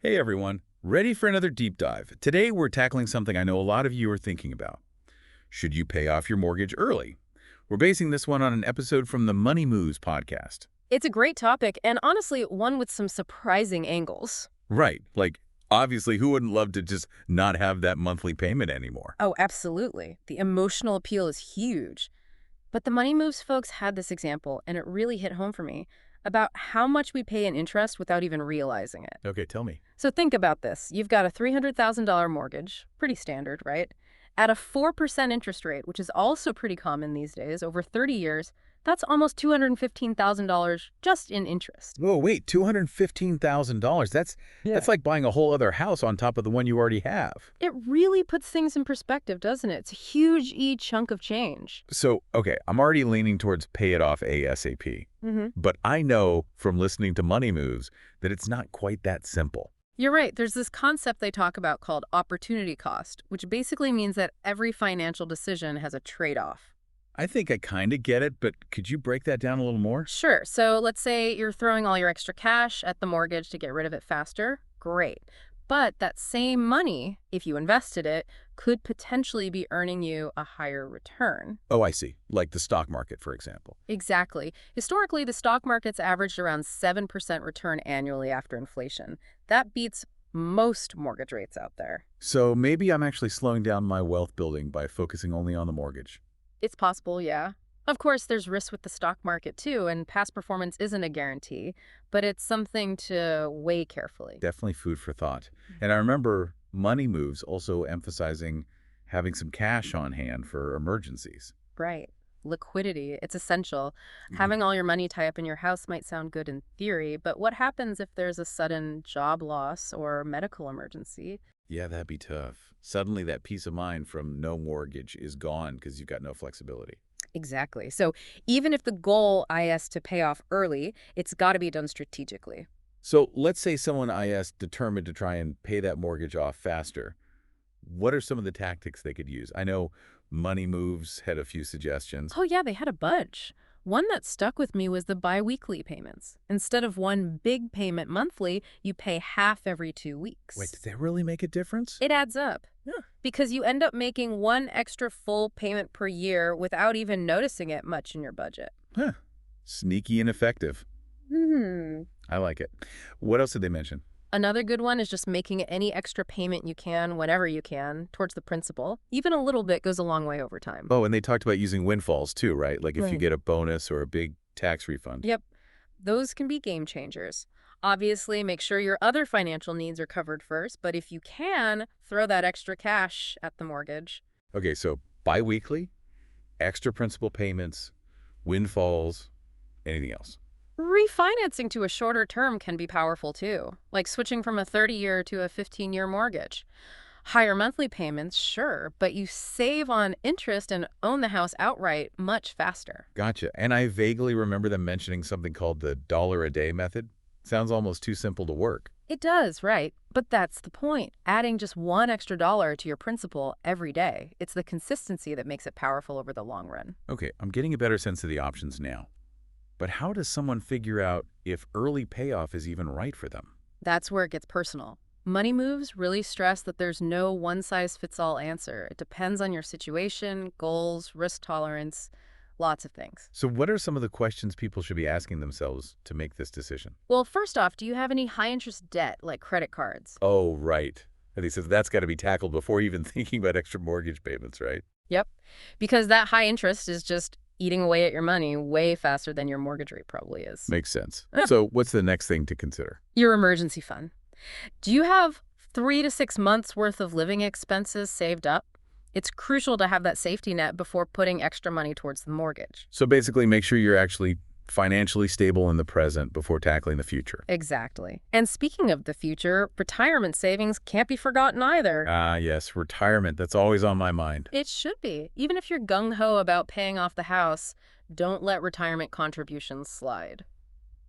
Hey everyone, ready for another deep dive. Today we're tackling something I know a lot of you are thinking about. Should you pay off your mortgage early? We're basing this one on an episode from the Money Moves podcast. It's a great topic, and honestly, one with some surprising angles. Right, like obviously who wouldn't love to just not have that monthly payment anymore? Oh, absolutely. The emotional appeal is huge. But the Money Moves folks had this example, and it really hit home for me, about how much we pay in interest without even realizing it. Okay, tell me. So think about this. You've got a $300,000 mortgage, pretty standard, right? At a 4% interest rate, which is also pretty common these days, over 30 years, that's almost $215,000 just in interest. Whoa, wait, $215,000. That's like buying a whole other house on top of the one you already have. It really puts things in perspective, doesn't it? It's a huge chunk of change. So, okay, I'm already leaning towards pay it off ASAP. But I know from listening to Money Moves that it's not quite that simple. You're right. There's this concept they talk about called opportunity cost, which basically means that every financial decision has a trade-off. I think I kind of get it, but could you break that down a little more? Sure. So let's say you're throwing all your extra cash at the mortgage to get rid of it faster. Great. But that same money, if you invested it, could potentially be earning you a higher return. Oh, I see. Like the stock market, for example. Exactly. Historically, the stock market's averaged around 7% return annually after inflation. That beats most mortgage rates out there. So maybe I'm actually slowing down my wealth building by focusing only on the mortgage. It's possible, yeah. Of course, there's risk with the stock market too, and past performance isn't a guarantee, but it's something to weigh carefully. Definitely food for thought. And I remember Money Moves also emphasizing having some cash on hand for emergencies. Right. Liquidity, it's essential. Having all your money tie up in your house might sound good in theory, but what happens if there's a sudden job loss or medical emergency? Yeah, that'd be tough. Suddenly that peace of mind from no mortgage is gone because you've got no flexibility. Exactly. So even if the goal is to pay off early, it's got to be done strategically. So let's say someone is determined to try and pay that mortgage off faster. What are some of the tactics they could use? I know Money Moves had a few suggestions. Oh, yeah, they had a bunch. One that stuck with me was the biweekly payments. Instead of one big payment monthly, you pay half every 2 weeks. Wait, did that really make a difference? It adds up. Yeah. Because you end up making one extra full payment per year without even noticing it much in your budget. Huh. Sneaky and effective. I like it. What else did they mention? Another good one is just making any extra payment you can, whenever you can, towards the principal. Even a little bit goes a long way over time. Oh, and they talked about using windfalls too, right? Like if you Right. get a bonus or a big tax refund. Yep. Those can be game changers. Obviously, make sure your other financial needs are covered first, but if you can, throw that extra cash at the mortgage. Okay, so biweekly, extra principal payments, windfalls, anything else? Refinancing to a shorter term can be powerful too, like switching from a 30-year to a 15-year mortgage. Higher monthly payments, sure, but you save on interest and own the house outright much faster. Gotcha. And I vaguely remember them mentioning something called the dollar-a-day method. Sounds almost too simple to work. It does, right? But that's the point. Adding just one extra dollar to your principal every day. It's the consistency that makes it powerful over the long run. Okay, I'm getting a better sense of the options now. But how does someone figure out if early payoff is even right for them? That's where it gets personal. Money Moves really stress that there's no one-size-fits-all answer. It depends on your situation, goals, risk tolerance, lots of things. So what are some of the questions people should be asking themselves to make this decision? Well, first off, do you have any high-interest debt, like credit cards? Oh, right. And he says that's got to be tackled before even thinking about extra mortgage payments, right? Yep. Because that high interest is just eating away at your money way faster than your mortgage rate probably is. Makes sense. So what's the next thing to consider? Your emergency fund. Do you have 3 to 6 months worth of living expenses saved up? It's crucial to have that safety net before putting extra money towards the mortgage. So basically make sure you're actually financially stable in the present before tackling the future. Exactly. And speaking of the future, retirement savings can't be forgotten either. Ah, yes, retirement. That's always on my mind. It should be. Even if you're gung-ho about paying off the house, don't let retirement contributions slide.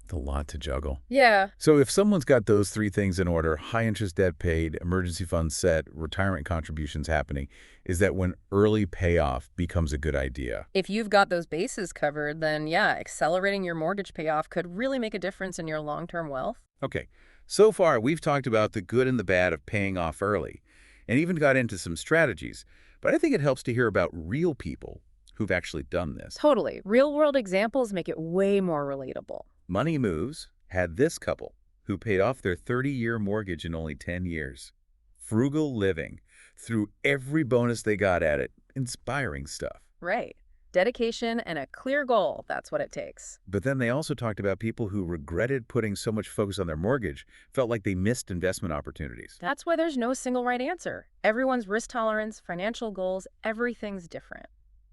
It's a lot to juggle. Yeah. So if someone's got those three things in order, high interest debt paid, emergency fund set, retirement contributions happening, is that when early payoff becomes a good idea. If you've got those bases covered, then yeah, accelerating your mortgage payoff could really make a difference in your long-term wealth. Okay, So far, we've talked about the good and the bad of paying off early, and even got into some strategies, but I think it helps to hear about real people who've actually done this. Totally. Real-world examples make it way more relatable. Money Moves had this couple who paid off their 30-year mortgage in only 10 years. Frugal living, through every bonus they got at it. Inspiring stuff. Right. Dedication and a clear goal, that's what it takes. But then they also talked about people who regretted putting so much focus on their mortgage, felt like they missed investment opportunities. That's why there's no single right answer. Everyone's risk tolerance, financial goals, everything's different.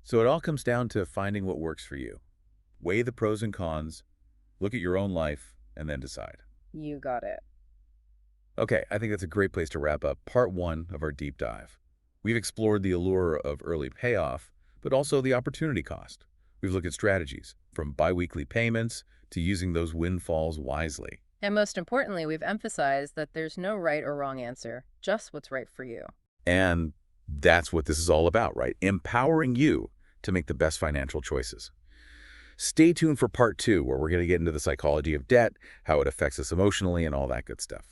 So it all comes down to finding what works for you. Weigh the pros and cons, look at your own life, and then decide. You got it. Okay, I think that's a great place to wrap up part 1 of our deep dive. We've explored the allure of early payoff, but also the opportunity cost. We've looked at strategies, from biweekly payments to using those windfalls wisely. And most importantly, we've emphasized that there's no right or wrong answer, just what's right for you. And that's what this is all about, right? Empowering you to make the best financial choices. Stay tuned for part 2, where we're going to get into the psychology of debt, how it affects us emotionally, and all that good stuff.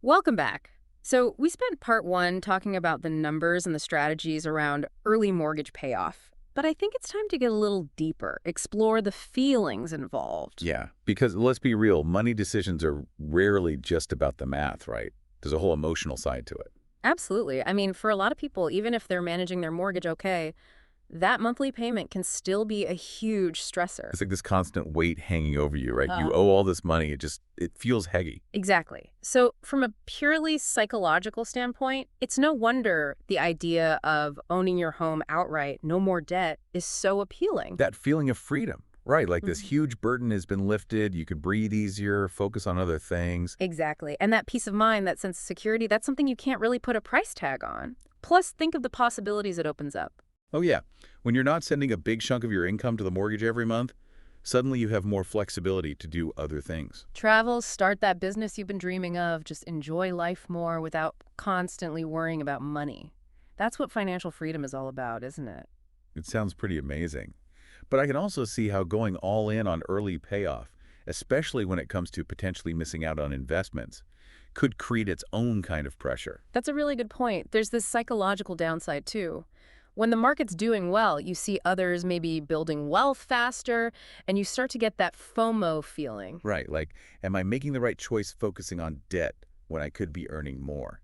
Welcome back. So we spent part 1 talking about the numbers and the strategies around early mortgage payoff. But I think it's time to get a little deeper, explore the feelings involved. Yeah, because let's be real, money decisions are rarely just about the math, right? There's a whole emotional side to it. Absolutely. I mean, for a lot of people, even if they're managing their mortgage okay, that monthly payment can still be a huge stressor. It's like this constant weight hanging over you, right? You owe all this money. It feels heavy. Exactly. So from a purely psychological standpoint, it's no wonder the idea of owning your home outright, no more debt, is so appealing. That feeling of freedom, right? Like this huge burden has been lifted. You could breathe easier, focus on other things. Exactly. And that peace of mind, that sense of security, that's something you can't really put a price tag on. Plus, think of the possibilities it opens up. Oh, yeah. When you're not sending a big chunk of your income to the mortgage every month, suddenly you have more flexibility to do other things. Travel, start that business you've been dreaming of, just enjoy life more without constantly worrying about money. That's what financial freedom is all about, isn't it? It sounds pretty amazing. But I can also see how going all in on early payoff, especially when it comes to potentially missing out on investments, could create its own kind of pressure. That's a really good point. There's this psychological downside, too. When the market's doing well, you see others maybe building wealth faster, and you start to get that FOMO feeling. Right, like, am I making the right choice focusing on debt when I could be earning more?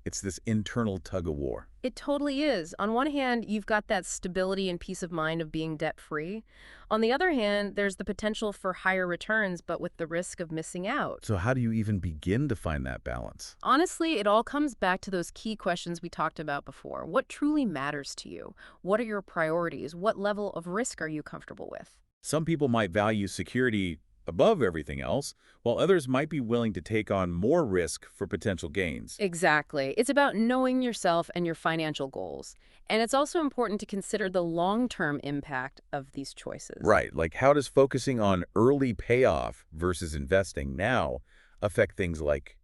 It's this internal tug-of-war. It totally is. On one hand, you've got that stability and peace of mind of being debt-free. On the other hand, there's the potential for higher returns, but with the risk of missing out. So how do you even begin to find that balance? Honestly, it all comes back to those key questions we talked about before. What truly matters to you? What are your priorities? What level of risk are you comfortable with? Some people might value security above everything else, while others might be willing to take on more risk for potential gains. Exactly. It's about knowing yourself and your financial goals. And it's also important to consider the long-term impact of these choices. Right, like how does focusing on early payoff versus investing now affect things like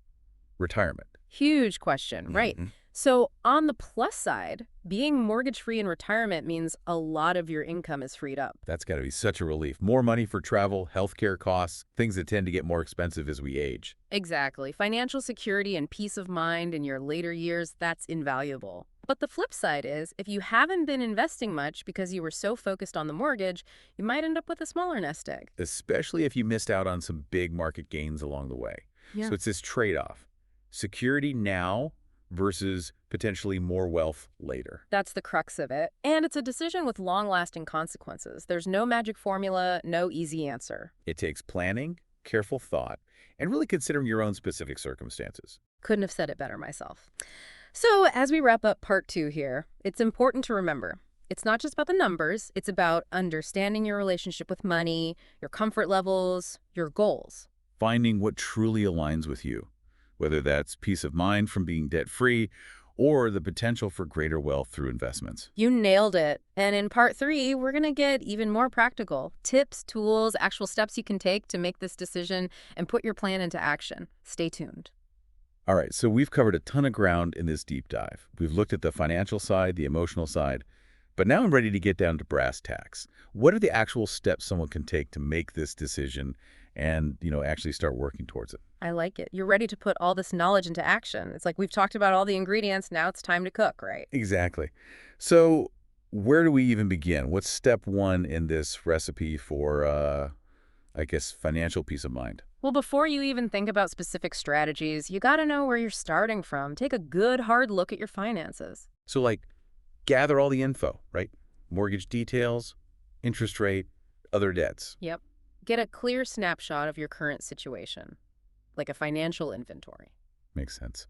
retirement? Huge question, right? So on the plus side, being mortgage-free in retirement means a lot of your income is freed up. That's got to be such a relief. More money for travel, healthcare costs, things that tend to get more expensive as we age. Exactly. Financial security and peace of mind in your later years, that's invaluable. But the flip side is, if you haven't been investing much because you were so focused on the mortgage, you might end up with a smaller nest egg. Especially if you missed out on some big market gains along the way. Yeah. So it's this trade-off. Security now versus potentially more wealth later. That's the crux of it. And it's a decision with long-lasting consequences. There's no magic formula, no easy answer. It takes planning, careful thought, and really considering your own specific circumstances. Couldn't have said it better myself. So as we wrap up part 2 here, it's important to remember, it's not just about the numbers, it's about understanding your relationship with money, your comfort levels, your goals. Finding what truly aligns with you, whether that's peace of mind from being debt-free or the potential for greater wealth through investments. You nailed it. And in part 3, we're going to get even more practical. Tips, tools, actual steps you can take to make this decision and put your plan into action. Stay tuned. All right, so we've covered a ton of ground in this deep dive. We've looked at the financial side, the emotional side, But now I'm ready to get down to brass tacks. What are the actual steps someone can take to make this decision and, actually start working towards it? I like it. You're ready to put all this knowledge into action. It's like we've talked about all the ingredients. Now it's time to cook, right? Exactly. So where do we even begin? What's step one in this recipe for, I guess, financial peace of mind? Well, before you even think about specific strategies, you got to know where you're starting from. Take a good, hard look at your finances. So, like, gather all the info, right? Mortgage details, interest rate, other debts. Yep. Get a clear snapshot of your current situation, like a financial inventory. Makes sense.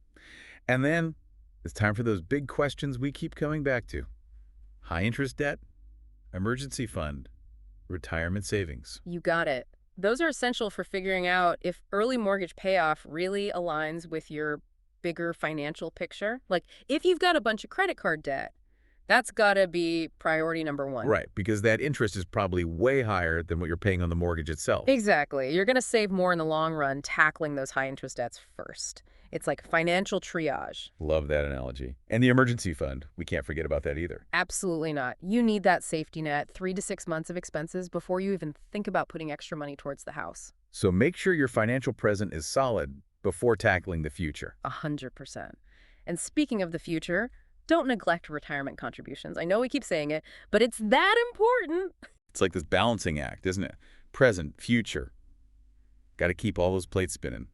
And then it's time for those big questions we keep coming back to. High interest debt, emergency fund, retirement savings. You got it. Those are essential for figuring out if early mortgage payoff really aligns with your bigger financial picture. Like, if you've got a bunch of credit card debt, that's got to be priority number one. Right, because that interest is probably way higher than what you're paying on the mortgage itself. Exactly. You're going to save more in the long run tackling those high interest debts first. It's like financial triage. Love that analogy. And the emergency fund, we can't forget about that either. Absolutely not. You need that safety net, 3 to 6 months of expenses before you even think about putting extra money towards the house. So make sure your financial present is solid before tackling the future. 100%. And speaking of the future, don't neglect retirement contributions. I know we keep saying it, but it's that important. It's like this balancing act, isn't it? Present, future. Got to keep all those plates spinning.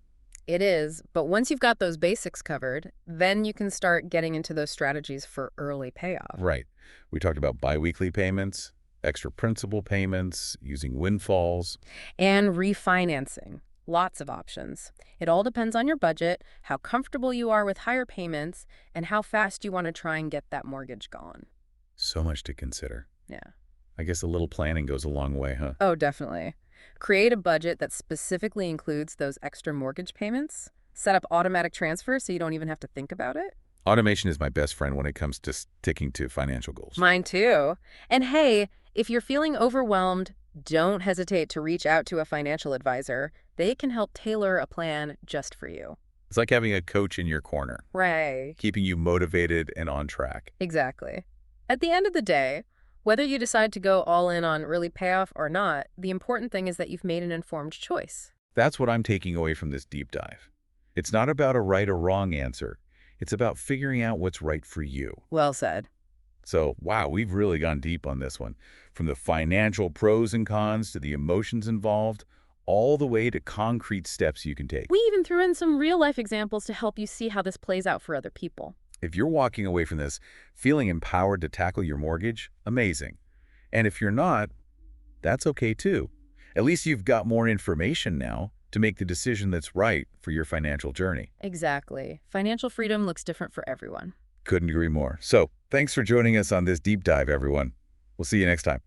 It is, but once you've got those basics covered, then you can start getting into those strategies for early payoff. Right. We talked about biweekly payments, extra principal payments, using windfalls. And refinancing. Lots of options. It all depends on your budget, how comfortable you are with higher payments, and how fast you want to try and get that mortgage gone. So much to consider. Yeah. I guess a little planning goes a long way, huh? Oh, definitely. Create a budget that specifically includes those extra mortgage payments. Set up automatic transfers so you don't even have to think about it. Automation is my best friend when it comes to sticking to financial goals. Mine too. And hey, if you're feeling overwhelmed, don't hesitate to reach out to a financial advisor. They can help tailor a plan just for you. It's like having a coach in your corner, Right. keeping you motivated and on track. Exactly. At the end of the day, whether you decide to go all in on early payoff or not, the important thing is that you've made an informed choice. That's what I'm taking away from this deep dive. It's not about a right or wrong answer. It's about figuring out what's right for you. Well said. So, wow, we've really gone deep on this one. From the financial pros and cons to the emotions involved, all the way to concrete steps you can take. We even threw in some real-life examples to help you see how this plays out for other people. If you're walking away from this feeling empowered to tackle your mortgage, amazing. And if you're not, that's okay too. At least you've got more information now to make the decision that's right for your financial journey. Exactly. Financial freedom looks different for everyone. Couldn't agree more. So, thanks for joining us on this deep dive, everyone. We'll see you next time.